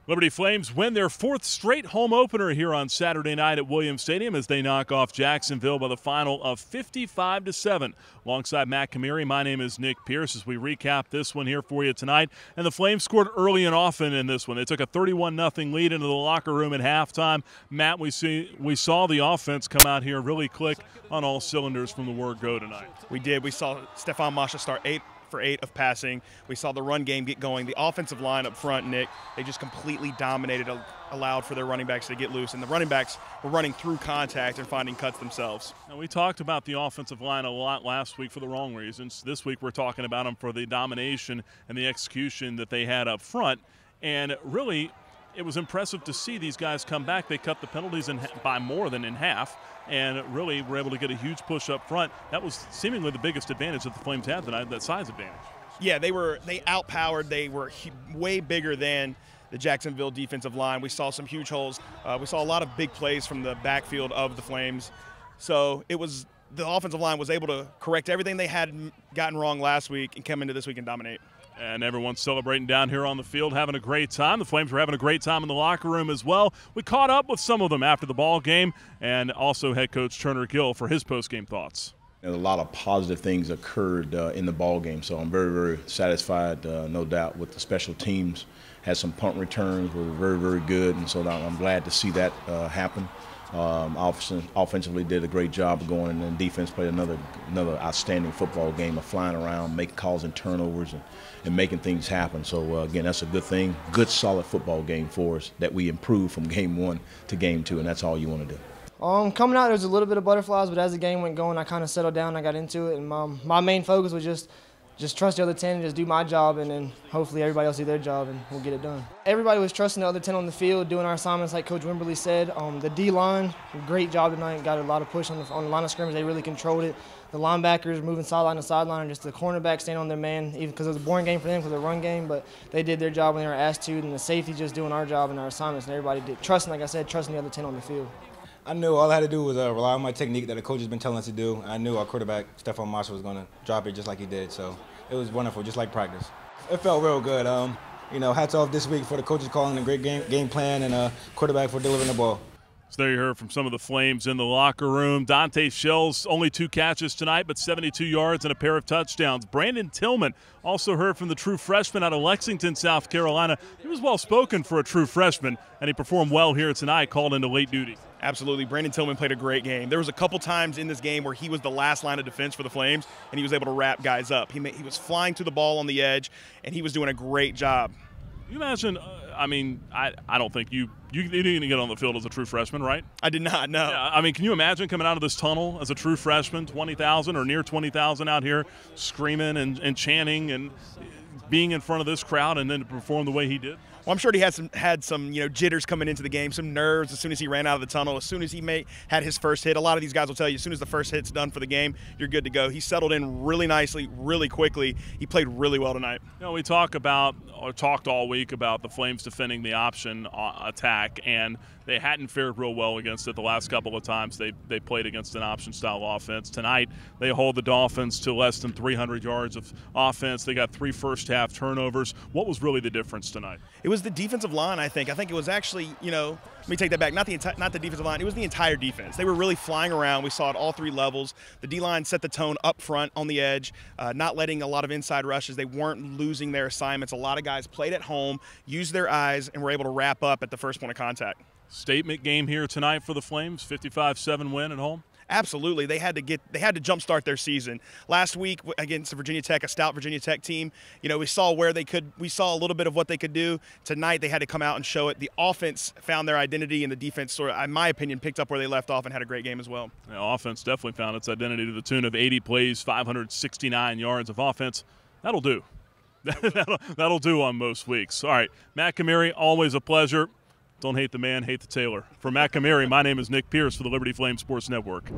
Liberty Flames win their fourth straight home opener here on Saturday night at Williams Stadium as they knock off Jacksonville by the final of 55-7. Alongside Matt Camiri, my name is Nick Pierce as we recap this one here for you tonight. And the Flames scored early and often in this one. They took a 31-0 lead into the locker room at halftime. Matt, we saw the offense come out here really click on all cylinders from the word go tonight. We did. We saw Stephon Masha start 8 for 8 of passing. We saw the run game get going. The offensive line up front, Nick, they just completely dominated, allowed for their running backs to get loose. And the running backs were running through contact and finding cuts themselves. Now, we talked about the offensive line a lot last week for the wrong reasons. This week we're talking about them for the domination and the execution that they had up front. And really, it was impressive to see these guys come back. They cut the penalties by more than in half and really were able to get a huge push up front. That was seemingly the biggest advantage that the Flames had tonight, that size advantage. Yeah, they outpowered. They were way bigger than the Jacksonville defensive line. We saw some huge holes. We saw a lot of big plays from the backfield of the Flames. So the offensive line was able to correct everything they had gotten wrong last week and come into this week and dominate. And everyone's celebrating down here on the field, having a great time. The Flames were having a great time in the locker room as well. We caught up with some of them after the ball game, and also head coach Turner Gill for his post-game thoughts. And a lot of positive things occurred in the ball game, so I'm very, very satisfied, no doubt, with the special teams. Had some punt returns, were very, very good, and so I'm glad to see that happen. Offensively did a great job of going, and then defense played another outstanding football game of flying around, making calls and turnovers, and making things happen. So again, that's a good thing. Good, solid football game for us that we improved from game 1 to game 2, and that's all you want to do. Coming out, there was a little bit of butterflies, but as the game went going, I kind of settled down. I got into it, and my main focus was just trust the other 10 and just do my job, and then hopefully everybody else do their job, and we'll get it done. Everybody was trusting the other 10 on the field, doing our assignments like Coach Wimberly said. The D-line, great job tonight. Got a lot of push on the line of scrimmage. They really controlled it. The linebackers moving sideline to sideline, and just the cornerback staying on their man, even because it was a boring game for them because of the run game, but they did their job when they were asked to, and the safety just doing our job and our assignments, and everybody did. Trusting, like I said, trusting the other 10 on the field. I knew all I had to do was rely on my technique that the coach has been telling us to do. I knew our quarterback, Stephon Masha, was going to drop it just like he did, so it was wonderful, just like practice. It felt real good. Hats off this week for the coaches calling a great game plan and quarterback for delivering the ball. So there you heard from some of the Flames in the locker room. Dante Shell's only 2 catches tonight, but 72 yards and a pair of touchdowns. Brandon Tillman also heard from the true freshman out of Lexington, South Carolina. He was well-spoken for a true freshman, and he performed well here tonight, called into late duty. Absolutely. Brandon Tillman played a great game. There was a couple times in this game where he was the last line of defense for the Flames, and he was able to wrap guys up. He was flying to the ball on the edge, and he was doing a great job. You imagine, I don't think you didn't get on the field as a true freshman, right? I did not, no. Yeah, can you imagine coming out of this tunnel as a true freshman, 20,000 or near 20,000 out here screaming and chanting and being in front of this crowd and then to perform the way he did? Well, I'm sure he had some jitters coming into the game, some nerves as soon as he ran out of the tunnel, as soon as he had his first hit. A lot of these guys will tell you as soon as the first hit's done for the game, you're good to go. He settled in really nicely, really quickly. He played really well tonight. We talked all week about the Flames defending the option attack, and they hadn't fared real well against it the last couple of times they played against an option-style offense. Tonight, they hold the Dolphins to less than 300 yards of offense. They got 3 first-half turnovers. What was really the difference tonight? It was the defensive line, I think. I think it was actually, let me take that back, not the defensive line. It was the entire defense. They were really flying around. We saw it all 3 levels. The D-line set the tone up front on the edge, not letting a lot of inside rushes. They weren't losing their assignments. A lot of guys played at home, used their eyes, and were able to wrap up at the first point of contact. Statement game here tonight for the Flames, 55-7 win at home. Absolutely, they had to jumpstart their season. Last week against Virginia Tech, a stout Virginia Tech team, we saw we saw a little bit of what they could do. Tonight they had to come out and show it. The offense found their identity, and the defense, in my opinion, picked up where they left off and had a great game as well. The offense definitely found its identity to the tune of 80 plays, 569 yards of offense. That'll do. That'll do on most weeks. All right, Matt Camiri, always a pleasure. Don't hate the man, hate the tailor. For Matt Camiri, my name is Nick Pierce for the Liberty Flames Sports Network.